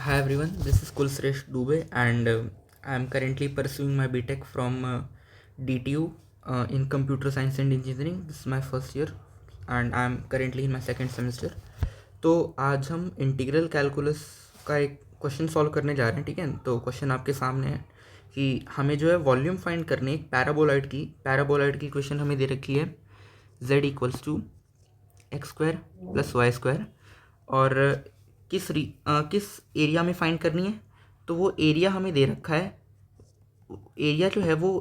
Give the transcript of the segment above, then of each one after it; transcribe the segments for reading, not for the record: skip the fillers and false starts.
Hi everyone, this is Kulsresh Dubey and I am currently pursuing my BTech from DTU in Computer Science and Engineering. This is my first year and I am currently in my second semester. तो आज हम integral calculus का एक question solve करने जा रहे हैं, ठीक है। तो क्वेश्चन आपके सामने है कि हमें जो है वॉल्यूम फाइंड करनी है एक पैराबोलॉइड की क्वेश्चन हमें दे रखी है z equals to x square plus y square और किस एरिया में फाइंड करनी है। तो वो एरिया हमें दे रखा है, एरिया जो है वो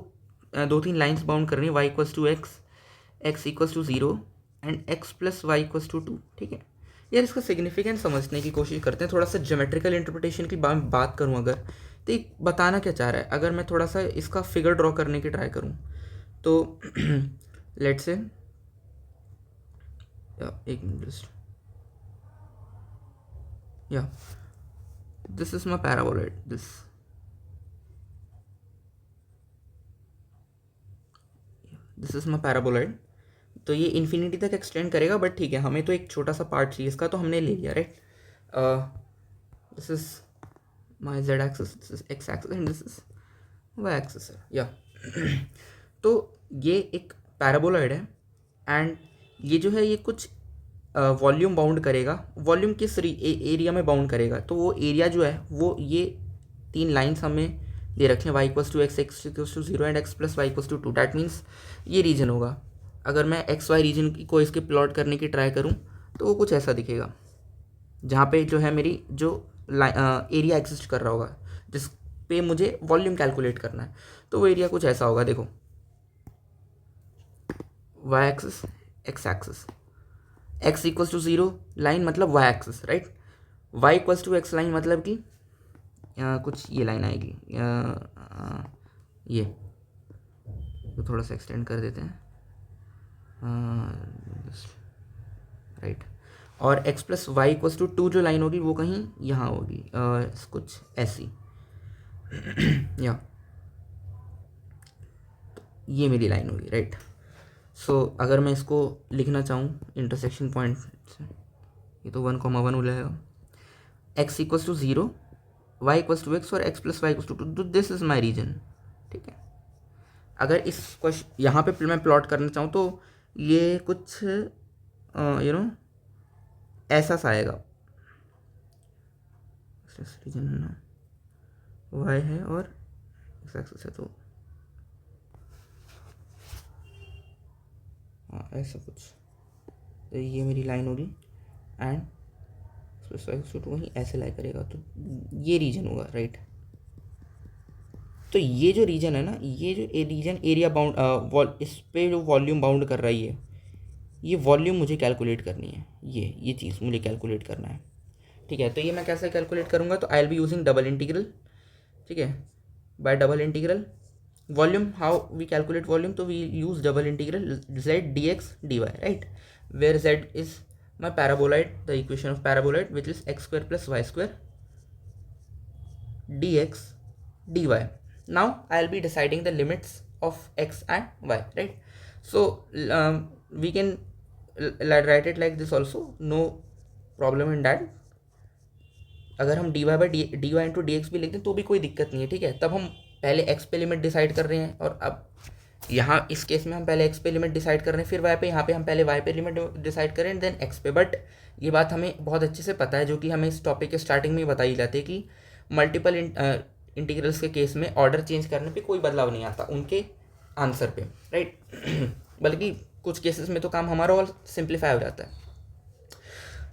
दो तीन लाइंस बाउंड करनी है, y equals to x, x equals to zero and x plus y equals to two, ठीक है। यार इसका सिग्निफिकेंस समझने की कोशिश करते हैं, थोड़ा सा ज्योमेट्रिकल इंटरप्रिटेशन की बात करूँ अगर, तो ये बताना क्या चाह रहा है। अगर मैं थोड़ा सा इसका फिगर ड्रॉ करने की ट्राई करूँ तो लेट्स से एक मिनट जस्ट, या this is my paraboloid, this is my paraboloid। तो ये इन्फिनिटी तक एक्सटेंड करेगा, बट ठीक है, हमें तो एक छोटा सा पार्ट चाहिए इसका, तो हमने ले लिया, right. This is my z axis, this is x axis and this is y axis है, या तो ये एक पैराबोलॉइड है एंड ये जो है ये कुछ वॉल्यूम बाउंड करेगा। वॉल्यूम किस एरिया में बाउंड करेगा, तो वो एरिया जो है वो ये तीन लाइन्स हमें दे रखे हैं, y equals to x, x equals to zero and x plus y equals to two. That means ये रीजन होगा। अगर मैं एक्स वाई रीजन को इसके प्लॉट करने की ट्राई करूँ तो वो कुछ ऐसा दिखेगा, जहाँ पे जो है मेरी जो एरिया एग्जिस्ट कर रहा होगा, जिस पे मुझे वॉल्यूम कैलकुलेट करना है, तो वो एरिया कुछ ऐसा होगा। देखो, y axis, x axis, x equals to zero line मतलब y axis, right. Y equals to x line मतलब कि कुछ ये लाइन आएगी, ये तो थोड़ा सा एक्सटेंड कर देते हैं, राइट। और x plus y equals to two जो लाइन होगी वो कहीं यहाँ होगी, कुछ ऐसी या ये मेरी लाइन होगी, राइट। सो अगर मैं इसको लिखना चाहूँ इंटरसेक्शन पॉइंट से, ये तो 1,1 हो जाएगा, x equals to zero, y equals to x और x plus y equals to two, this is my region, ठीक है। अगर इस क्वेश्चन यहाँ पे मैं प्लॉट करना चाहूँ तो ये कुछ ऐसा सा आएगा, रीजन है ना, वाई है और एक्स एक्सिस है, तो हाँ ऐसा कुछ, तो ये मेरी लाइन होगी एंड वहीं ऐसे लाई करेगा, तो ये रीजन होगा, राइट। तो ये जो रीजन है ना, ये जो रीजन एरिया बाउंड, इस पे जो वॉल्यूम बाउंड कर रही है, ये वॉल्यूम मुझे कैलकुलेट करनी है, ये चीज़ मुझे कैलकुलेट करना है, ठीक है। तो ये मैं कैसे कैलकुलेट करूँगा, तो I will be using double integral, ठीक है। By double integral volume, how we calculate volume, तो we use double integral z dx dy, right, where z is my paraboloid, the equation of paraboloid which is x square plus y square dx dy. Now I will be deciding the limits of x and y, right. So we can write it like this also, no problem in that। अगर हम d y by d y into d x भी लिख दें तो भी कोई दिक्कत नहीं है, ठीक है। तब हम पहले एक्स पे लिमिट डिसाइड कर रहे हैं, और अब यहाँ इस केस में हम पहले एक्स पे लिमिट डिसाइड कर रहे हैं, फिर वाई पे, यहाँ पे हम पहले वाई पे लिमिट डिसाइड करें देन एक्स पे। बट ये बात हमें बहुत अच्छे से पता है, जो कि हमें इस टॉपिक के स्टार्टिंग में ही बताई जाती है, कि मल्टीपल इंटीग्रल्स के केस में ऑर्डर चेंज करने पे कोई बदलाव नहीं आता उनके आंसर पे, राइट। बल्कि कुछ केसेस में तो काम हमारा और सिंप्लीफाई हो जाता है।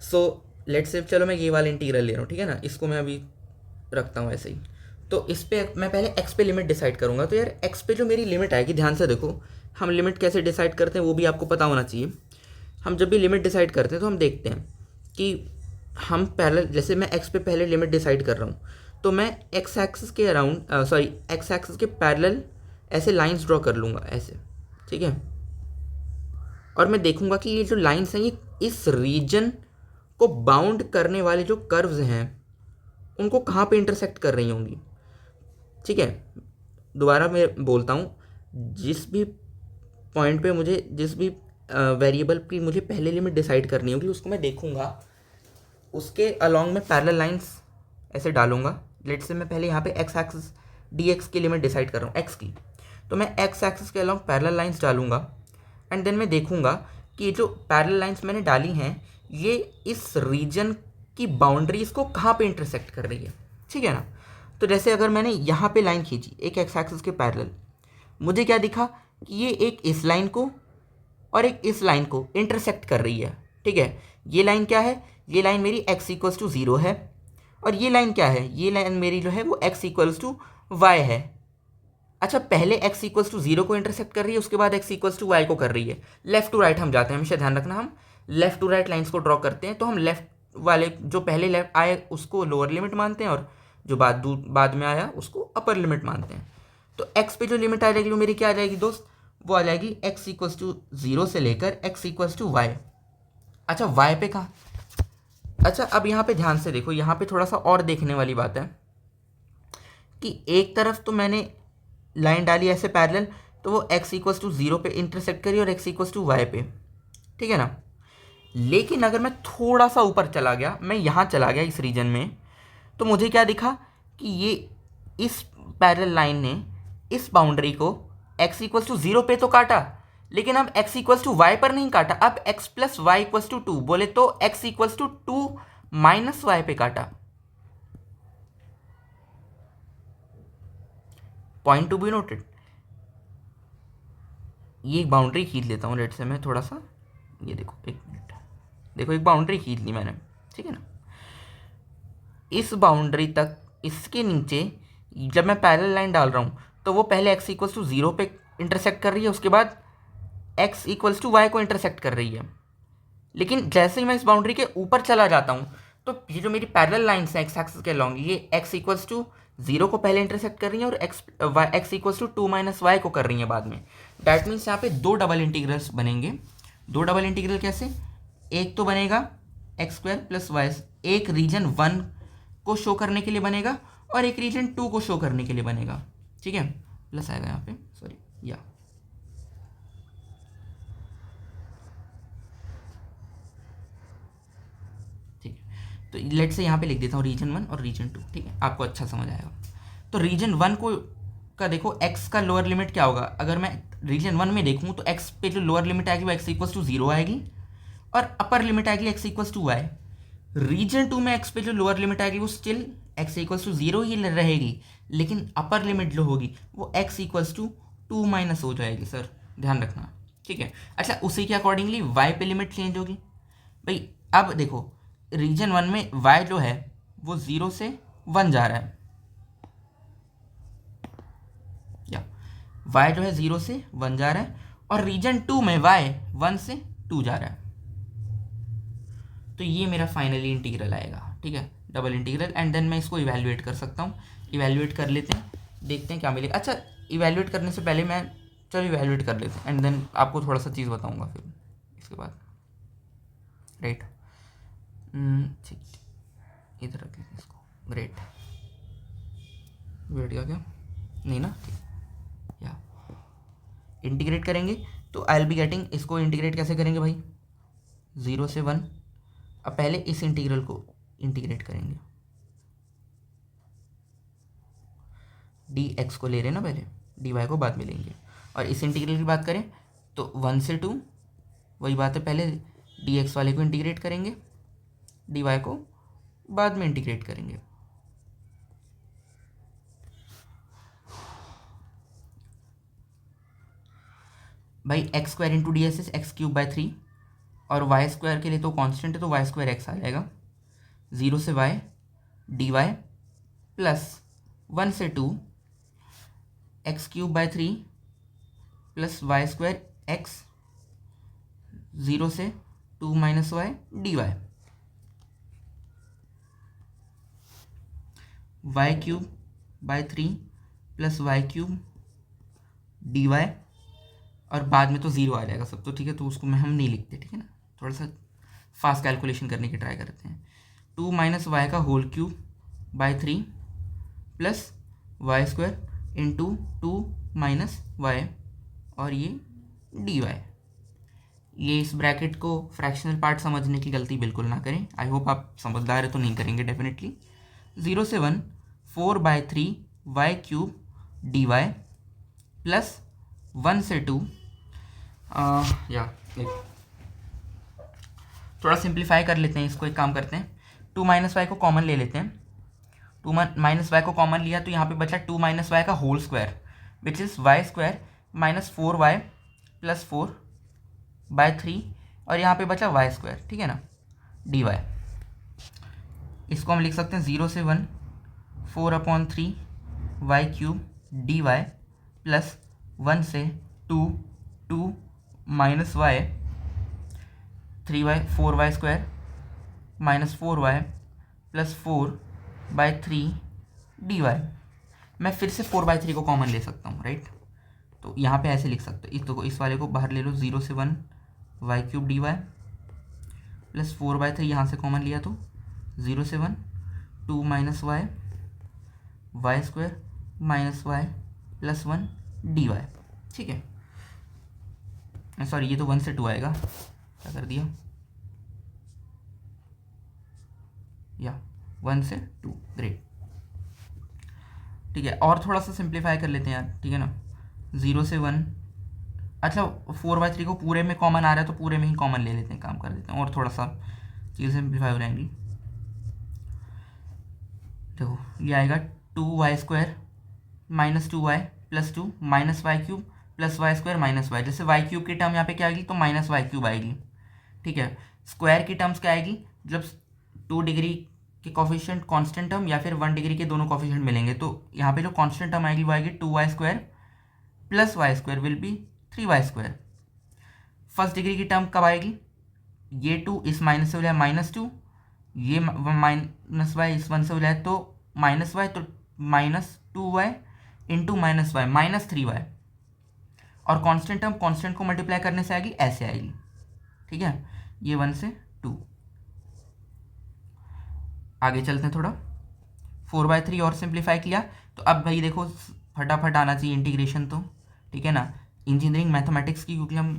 सो लेट्स से, चलो मैं ये वाला इंटीग्रल ले रहा हूँ, ठीक है ना, इसको मैं अभी रखता हूँ ऐसे ही। तो इस पे मैं पहले x पे लिमिट डिसाइड करूँगा, तो यार x पे जो मेरी लिमिट आएगी, ध्यान से देखो, हम लिमिट कैसे डिसाइड करते हैं वो भी आपको पता होना चाहिए। हम जब भी लिमिट डिसाइड करते हैं तो हम देखते हैं कि हम पहले, जैसे मैं x पे पहले लिमिट डिसाइड कर रहा हूँ, तो मैं x एक्सिस के अराउंड, x एक्सिस के पैरेलल ऐसे लाइन्स ड्रॉ कर लूँगा ऐसे, ठीक है। और मैं देखूँगा कि ये जो लाइन्स हैं ये इस रीजन को बाउंड करने वाले जो कर्व्स हैं उनको कहाँ पे इंटरसेक्ट कर रही होंगी, ठीक है। दोबारा मैं बोलता हूँ, जिस भी पॉइंट पे मुझे, जिस भी वेरिएबल की मुझे पहले लिमिट डिसाइड करनी होगी, उसको मैं देखूँगा, उसके अलॉन्ग में पैरेलल लाइंस ऐसे डालूंगा। लेट से मैं पहले यहाँ पे एक्स एक्सिस डी एक्स की लिमिट डिसाइड कर रहा हूँ एक्स की, तो मैं एक्स एक्सिस के अलॉन्ग पैरेलल लाइंस डालूंगा एंड देन मैं देखूंगा कि ये जो पैरेलल लाइंस मैंने डाली हैं ये इस रीजन की बाउंड्रीज को कहाँ पे इंटरसेक्ट कर रही है, ठीक है ना। तो जैसे अगर मैंने यहाँ पे लाइन खींची एक एक्स एक्सिस के पैरेलल, मुझे क्या दिखा कि ये एक इस लाइन को और एक इस लाइन को इंटरसेक्ट कर रही है, ठीक है। ये लाइन क्या है, ये लाइन मेरी x इक्वल्स टू 0 है, और ये लाइन क्या है, ये लाइन मेरी जो है वो x इक्वल्स टू वाई है। अच्छा, पहले x इक्वल्स टू 0 को इंटरसेक्ट कर रही है, उसके बाद x इक्वल्स टू वाई को कर रही है। लेफ्ट टू राइट हम जाते हैं, हमेशा ध्यान रखना, हम लेफ्ट टू राइट लाइन्स को ड्रॉ करते हैं, तो हम लेफ्ट वाले जो पहले लेफ्ट आए उसको लोअर लिमिट मानते हैं, और जो बाद में आया उसको अपर लिमिट मानते हैं। तो x पे जो लिमिट आ जाएगी वो मेरी क्या आ जाएगी दोस्त, वो आ जाएगी x इक्वल्स टू 0 से लेकर x इक्वल्स टू वाई। अच्छा, y पे कहाँ, अच्छा अब यहाँ पे ध्यान से देखो, यहाँ पे थोड़ा सा और देखने वाली बात है कि एक तरफ तो मैंने लाइन डाली ऐसे पैरेलल, तो वो x इक्वल्स टू 0 पे इंटरसेक्ट करी और x इक्वल्स टू वाई पे, ठीक है ना। लेकिन अगर मैं थोड़ा सा ऊपर चला गया, मैं यहाँ चला गया इस रीजन में, तो मुझे क्या दिखा कि ये इस पैरेलल लाइन ने इस बाउंड्री को x इक्वल्स टू 0 पे तो काटा, लेकिन अब x इक्वल्स टू वाई पर नहीं काटा, अब x plus y equals to 2, बोले तो x equals to 2 minus y पे काटा। Point to be noted. ये एक बाउंड्री खींच लेता हूँ, लेट से मैं थोड़ा सा, ये देखो एक मिनट, देखो एक बाउंड्री खींच ली मैंने, ठीक है ना। इस बाउंड्री तक, इसके नीचे जब मैं पैरेलल लाइन डाल रहा हूँ तो वो पहले x इक्वल्स टू 0 पे इंटरसेक्ट कर रही है, उसके बाद x इक्वल्स टू वाई को इंटरसेक्ट कर रही है। लेकिन जैसे ही मैं इस बाउंड्री के ऊपर चला जाता हूँ तो ये जो मेरी पैरेलल लाइन्स हैं एक्स एक्सिस के लॉन्ग, ये x इक्वल्स टू 0 को पहले इंटरसेक्ट कर रही हैं और x equals to 2 minus y को कर रही हैं बाद में। डैट मीन्स यहाँ पे दो डबल इंटीग्रल्स बनेंगे। दो डबल इंटीग्रल कैसे, एक तो बनेगा एक्स स्क्वायर प्लस वाई, एक रीजन 1 को शो करने के लिए बनेगा और एक रीजन 2 को शो करने के लिए बनेगा, ठीक है। प्लस आएगा यहाँ पे, सॉरी, या ठीक है। तो लेट से यहाँ पे लिख देता हूँ रीजन 1 और रीजन 2, ठीक है, आपको अच्छा समझ आएगा। तो रीजन 1 को का देखो x का लोअर लिमिट क्या होगा, अगर मैं रीजन 1 में देखूँ तो x पे जो लोअर लिमिट आएगी वो x इक्वल्स टू 0 आएगी और अपर लिमिट आएगी x equals to y. Region 2 में x पे जो लोअर लिमिट आएगी वो स्टिल x इक्वल्स टू 0 ही रहेगी, लेकिन अपर लिमिट जो होगी वो x इक्वल्स टू 2 माइनस हो जाएगी, सर ध्यान रखना, ठीक है। अच्छा, उसी के अकॉर्डिंगली y पे लिमिट चेंज होगी भाई। अब देखो रीजन 1 में y जो है वो 0 से 1 जा रहा है, या y जो है 0 से 1 जा रहा है, और रीजन 2 में y 1 से 2 जा रहा है। तो ये मेरा फाइनली इंटीग्रल आएगा, ठीक है, डबल इंटीग्रल। एंड देन मैं इसको इवैल्यूएट कर सकता हूँ। इवैल्यूएट कर लेते हैं, देखते हैं क्या मिलेगा। अच्छा, इवैल्यूएट करने से पहले मैं, चलो इवैल्यूएट कर लेते हैं एंड देन आपको थोड़ा सा चीज़ बताऊँगा फिर इसके बाद, राइट। ठीक, इधर रख लेते हैं इसको, ग्रेट। बैठ गया क्या, नहीं ना, ठीक। या इंटीग्रेट करेंगे तो आई विल बी गेटिंग, इसको इंटीग्रेट कैसे करेंगे भाई, 0 से 1। अब पहले इस इंटीग्रल को इंटीग्रेट करेंगे, डी एक्स को ले रहे हैं ना पहले, डी वाई को बाद में लेंगे। और इस इंटीग्रल की बात करें तो 1 से 2, वही बात है, पहले डी एक्स वाले को इंटीग्रेट करेंगे, डी वाई को बाद में इंटीग्रेट करेंगे। भाई x square into D S is x cube by 3, और वाई स्क्वायर के लिए तो कांस्टेंट है तो वाई स्क्वायर एक्स आ जाएगा। 0 से वाई डी वाई प्लस 1 से 2 x cube by 3 plus y square x, 0 से 2 minus y d y, y cube by 3 plus y cube d y, और बाद में तो 0 आ जाएगा सब, तो ठीक है, तो उसको मैं हम नहीं लिखते, ठीक है ना, थोड़ा सा फास्ट कैलकुलेशन करने की ट्राई करते हैं। 2 माइनस वाई का whole cube by 3 plus y square into 2 minus y, और ये डी वाई। ये इस ब्रैकेट को फ्रैक्शनल पार्ट समझने की गलती बिल्कुल ना करें। आई होप आप समझदार है तो नहीं करेंगे डेफिनेटली। 0 से 1 4/3 y क्यूब dy प्लस 1 से 2 थोड़ा सिंप्लीफाई कर लेते हैं इसको। एक काम करते हैं, 2 माइनस वाई को कॉमन ले लेते हैं। 2 माइनस वाई को कॉमन लिया तो यहाँ पे बचा 2 माइनस वाई का whole square which is y square minus 4y plus 4/3 और यहाँ पे बचा वाई स्क्वायर, ठीक है ना, dy। इसको हम लिख सकते हैं 0 से 1 4/3 y क्यूब dy प्लस 1 से 2 minus y 3y 4y square minus 4y plus 4/3 dy। मैं फिर से 4/3 को कॉमन ले सकता हूँ, राइट। तो यहाँ पे ऐसे लिख सकते हो, इस वाले को बाहर ले लो, 0 से 1 y क्यूब dy प्लस 4/3 यहाँ से कॉमन लिया तो 0 से 1 2 minus y square minus y plus 1 dy, ठीक है। सॉरी, ये तो 1 से 2 आएगा, क्या कर दिया, या 1 से 2, ग्रेट, ठीक है। और थोड़ा सा सिंप्लीफाई कर लेते हैं यार, ठीक है ना। 0 से 1, अच्छा 4/3 को पूरे में कॉमन आ रहा है तो पूरे में ही कॉमन ले लेते हैं, काम कर देते हैं और थोड़ा सा चीज़ सिंप्लीफाई हो जाएंगी। देखो ये आएगा 2y square minus 2y plus 2 minus y cube plus y square minus y. जैसे वाई क्यूब की टर्म यहाँ पे क्या आएगी तो माइनस वाई क्यूब आएगी, ठीक है। स्क्वायर की टर्म्स क्या आएगी, जब 2 डिग्री के कॉफिशिएंट कांस्टेंट टर्म या फिर 1 डिग्री के दोनों कॉफिशिएंट मिलेंगे तो यहाँ पे जो कांस्टेंट टर्म आएगी वो आएगी 2y square plus y square will be 3y square. First degree की टर्म कब आएगी, ये 2 इस माइनस से हो जाए -2, ये माइनस वाई इस 1 से हो जाए तो माइनस वाई, तो -2y into minus y -3y, और कांस्टेंट टर्म कांस्टेंट को मल्टीप्लाई करने से आएगी, ऐसे आएगी, ठीक है। ये 1 से 2। आगे चलते हैं थोड़ा, 4/3 और सिंप्लीफाई किया तो अब भाई देखो फटाफट आना चाहिए इंटीग्रेशन तो, ठीक है ना। इंजीनियरिंग मैथमेटिक्स की क्योंकि हम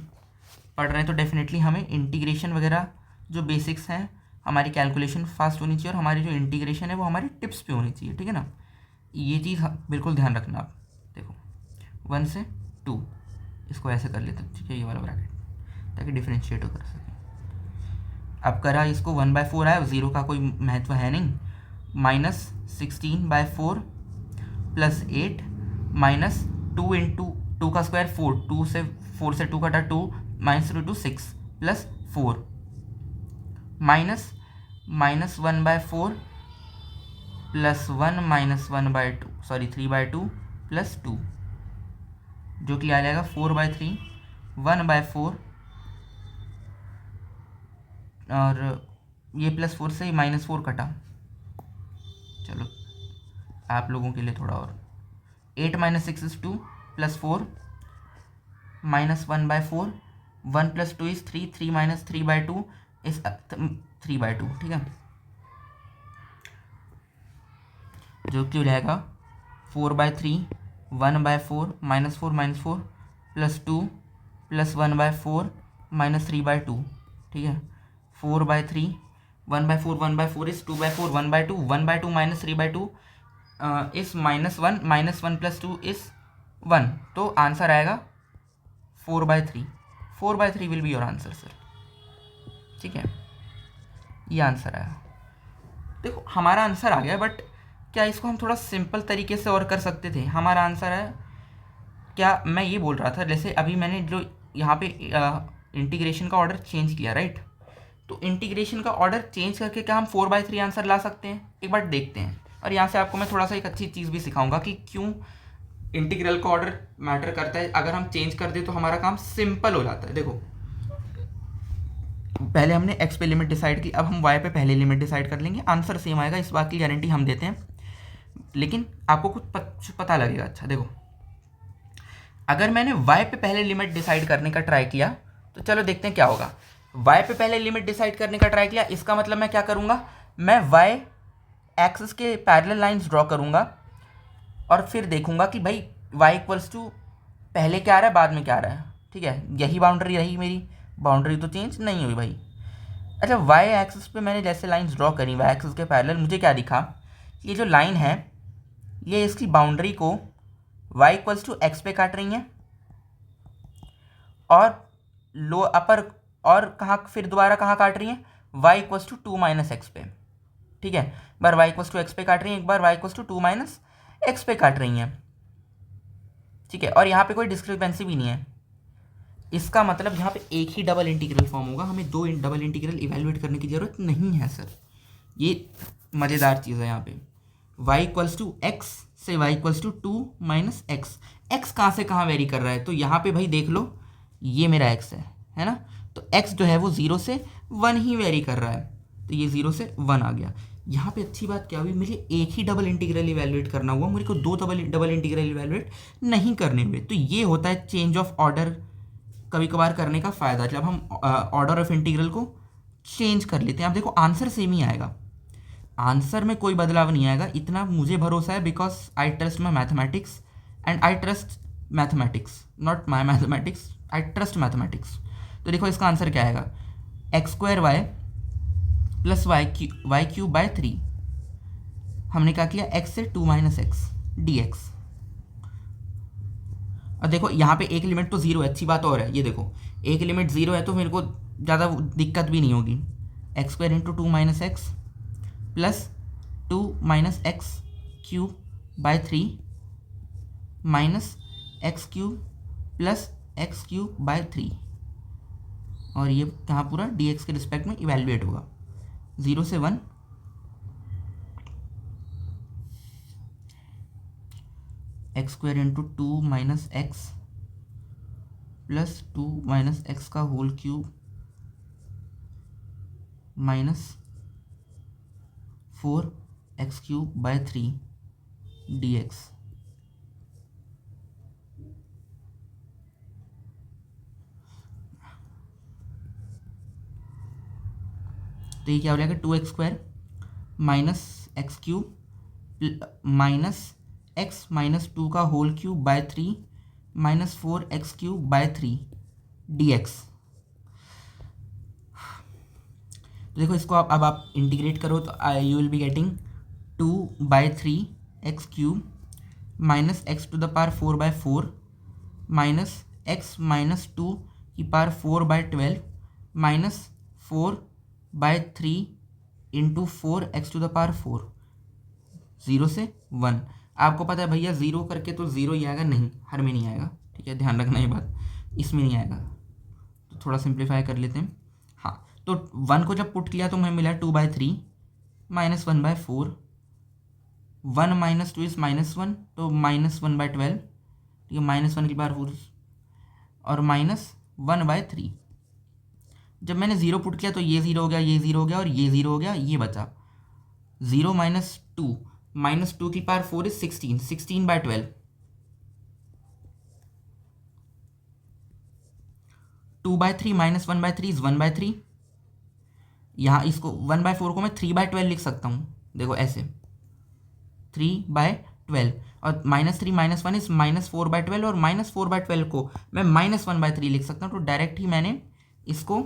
पढ़ रहे हैं तो डेफिनेटली हमें इंटीग्रेशन वगैरह जो बेसिक्स हैं, हमारी कैलकुलेशन फास्ट होनी चाहिए और हमारी जो इंटीग्रेशन है वो हमारी टिप्स पे होनी चाहिए, ठीक है ना। ये चीज़ बिल्कुल ध्यान रखना आप। देखो 1 से 2 इसको ऐसे कर लेते हैं, ठीक है, ये वाला ब्रैकेट, ताकि डिफ्रेंशिएट कर सकें। अब करा इसको 1/4 आया, 0 का कोई महत्व है नहीं, -16/4 प्लस 8 माइनस 2 इंटू 2 का स्क्वायर 4, 4 से 2 कटा 2 -2 6 plus 4 minus -1/4 plus 1 -1/2 sorry 3/2 plus 2 जो कि आ जाएगा 4/3 1/4 और ये +4 से -4 कटा, चलो आप लोगों के लिए थोड़ा और, 8 - 6 is 2 प्लस 4 -1/4 1 + 2 is 3 3 - 3/2 is 3/2, ठीक है, जो कि हो जाएगा 4/3 1/4 -4 प्लस 2 प्लस 1/4 -3/2, ठीक है। 4/3 1/4 is 2/4 1/2 1/2 - 3/2 is -1 -1 + 2 is 1, तो आंसर आएगा 4/3। 4/3 will be your answer sir, ठीक है, ये आंसर आया। देखो हमारा आंसर आ गया, बट क्या इसको हम थोड़ा सिंपल तरीके से और कर सकते थे। हमारा आंसर है, क्या मैं ये बोल रहा था, जैसे अभी मैंने जो यहाँ पे इंटीग्रेशन का ऑर्डर चेंज किया, राइट, तो इंटीग्रेशन का ऑर्डर चेंज करके क्या हम 4/3 आंसर ला सकते हैं, एक बार देखते हैं। और यहाँ से आपको मैं थोड़ा सा एक अच्छी चीज़ भी सिखाऊंगा कि क्यों इंटीग्रल का ऑर्डर मैटर करता है। अगर हम चेंज कर दें तो हमारा काम सिंपल हो जाता है। देखो पहले हमने x पे लिमिट डिसाइड की, अब हम y पे पहले लिमिट डिसाइड कर लेंगे, आंसर सेम आएगा, इस बात की गारंटी हम देते हैं, लेकिन आपको कुछ पता लगेगा। अच्छा देखो, अगर मैंने y पे पहले लिमिट डिसाइड करने का ट्राई किया तो चलो देखते हैं क्या होगा। y पे पहले लिमिट डिसाइड करने का ट्राई किया, इसका मतलब मैं क्या करूँगा, मैं y एक्सिस के पैरेलल लाइंस ड्रॉ करूँगा और फिर देखूँगा कि भाई y = पहले क्या आ रहा है बाद में क्या आ रहा है, ठीक है। यही बाउंड्री रही मेरी, बाउंड्री तो चेंज नहीं हुई भाई। अच्छा y एक्सिस पे मैंने जैसे लाइंस ड्रॉ करी y एक्सिस के पैरेलल, मुझे क्या दिखा ये जो लाइन है ये इसकी बाउंड्री को y इक्वल्स टू एक्स पे काट रही है और लो अपर और कहाँ फिर दोबारा कहाँ काट रही है, y equals to 2 minus x पे। ठीक है, एक बार y इक्वल्स टू एक्स पे काट रही है, एक बार y equals to 2 minus x पे काट रही हैं। ठीक है, और यहाँ पे कोई डिस्क्रिपेंसी भी नहीं है। इसका मतलब यहाँ पे एक ही डबल इंटीग्रल फॉर्म होगा, हमें दो डबल इंटीग्रल इवेलुएट करने की ज़रूरत नहीं है सर। ये मज़ेदार चीज़ है यहाँ पे। y इक्वल्स टू एक्स से y equals to 2 minus x. X कहाँ से कहाँ वेरी कर रहा है, तो यहाँ पे भाई देख लो ये मेरा x है ना, तो x जो है वो 0 से 1 ही वेरी कर रहा है, तो ये 0 से 1 आ गया। यहाँ पे अच्छी बात क्या हुई, मुझे एक ही डबल इंटीग्रल इवेलुएट करना हुआ, मेरे को दो डबल इंटीग्रल इवेलुएट नहीं करने हुए। तो ये होता है चेंज ऑफ ऑर्डर कभी कभार करने का फ़ायदा, जब हम ऑर्डर ऑफ इंटीग्रल को चेंज कर लेते हैं। आप देखो आंसर सेम ही आएगा, आंसर में कोई बदलाव नहीं आएगा, इतना मुझे भरोसा है, because I trust my mathematics and I trust mathematics, not my mathematics, I trust mathematics. तो देखो इसका आंसर क्या आएगा, x square y plus y cube by 3। हमने क्या किया, x से 2 माइनस एक्स डी एक्स। और देखो यहाँ पे एक लिमिट तो ज़ीरो है, अच्छी बात और है, ये देखो एक लिमिट ज़ीरो है तो मेरे को ज़्यादा दिक्कत भी नहीं होगी। X square into 2 minus x plus 2 minus x cube by 3 minus x cube plus x cube by 3, और ये कहाँ पूरा डी एक्स के रिस्पेक्ट में इवेलुएट होगा 0 से 1। X square into 2 minus x plus 2 minus x का whole cube minus 4 x cube by 3 d x. तो ये क्या हो जाएगा, 2x square minus x cube minus x minus 2 का whole cube by 3 minus 4x cube by 3 dx। तो देखो इसको अब आप इंटीग्रेट करो तो you will be getting 2 by 3 x cube minus x to the power 4 by 4 minus x minus 2 की power 4 by 12 minus 4 by 3 into 4 x to the power 4, 0 से 1। आपको पता है भैया ज़ीरो करके तो ज़ीरो ही आएगा, नहीं हर में नहीं आएगा, ठीक है, ध्यान रखना ये बात, इसमें नहीं आएगा। तो थोड़ा सिंप्लीफाई कर लेते हैं। हाँ, तो 1 को जब पुट किया तो हमें मिला 2 by 3 minus 1 by 4, 1 minus 2 is minus 1, तो माइनस 1 बाय 12, ठीक है, माइनस 1 की पावर 4 और माइनस 1 बाय 3। जब मैंने ज़ीरो पुट किया तो ये ज़ीरो हो गया, ये ज़ीरो हो गया और ये ज़ीरो हो गया, ये बचा 0 माइनस 2, माइनस 2 की power 4 is 16, 16 by 12, 2 by 3 minus 1 by 3 is 1 by 3। यहाँ इसको 1 बाय 4 को मैं 3 बाय 12 लिख सकता हूँ, देखो ऐसे 3 बाय 12, और minus 3 minus 1 is minus 4 by 12, और माइनस 4 बाय 12 को मैं माइनस 1 बाय 3 लिख सकता हूँ। तो डायरेक्ट ही मैंने इसको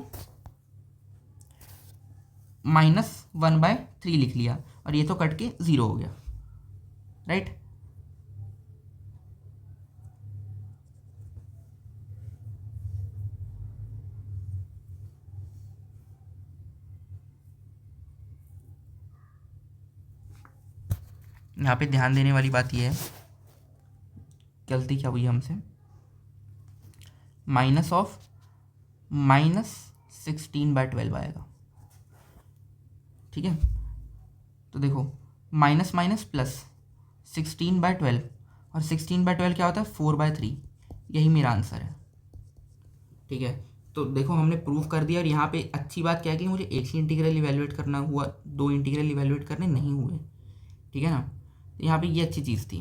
माइनस 1 बाय 3 लिख लिया, और ये तो कट के 0 हो गया, राइट। यहाँ पे ध्यान देने वाली बात यह है, गलती क्या हुई हमसे, माइनस ऑफ माइनस 16 बाय 12 आएगा, ठीक है। तो देखो माइनस माइनस प्लस 16 बाय 12, और 16 बाय 12 क्या होता है, 4 बाय 3, यही मेरा आंसर है, ठीक है। तो देखो हमने प्रूव कर दिया, और यहाँ पे अच्छी बात क्या है कि मुझे एक ही इंटीग्रल इवेलुएट करना हुआ, दो इंटीग्रल इवेलुएट करने नहीं हुए, ठीक है ना। तो यहाँ पे ये अच्छी चीज़ थी।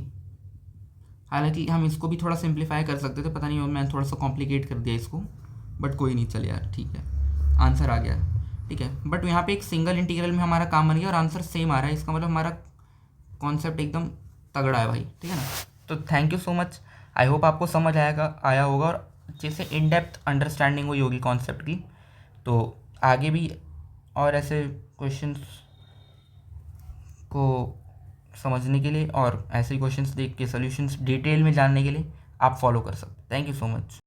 हालांकि हम इसको भी थोड़ा सिंप्लीफाई कर सकते थे, पता नहीं मैंने थोड़ा सा कॉम्प्लिकेट कर दिया इसको, बट कोई नहीं, चल यार ठीक है, आंसर आ गया, ठीक है। बट यहाँ पे एक सिंगल इंटीग्रल में हमारा काम बन गया और आंसर सेम आ रहा है, इसका मतलब हमारा कॉन्सेप्ट एकदम तगड़ा है भाई, ठीक है ना। तो thank you so much, I hope आपको समझ आया होगा और अच्छे से इन डेप्थ अंडरस्टैंडिंग हुई होगी कॉन्सेप्ट की। तो आगे भी और ऐसे क्वेश्चंस को समझने के लिए और ऐसे क्वेश्चंस देख के सॉल्यूशंस डिटेल में जानने के लिए आप फॉलो कर सकते। Thank you so much.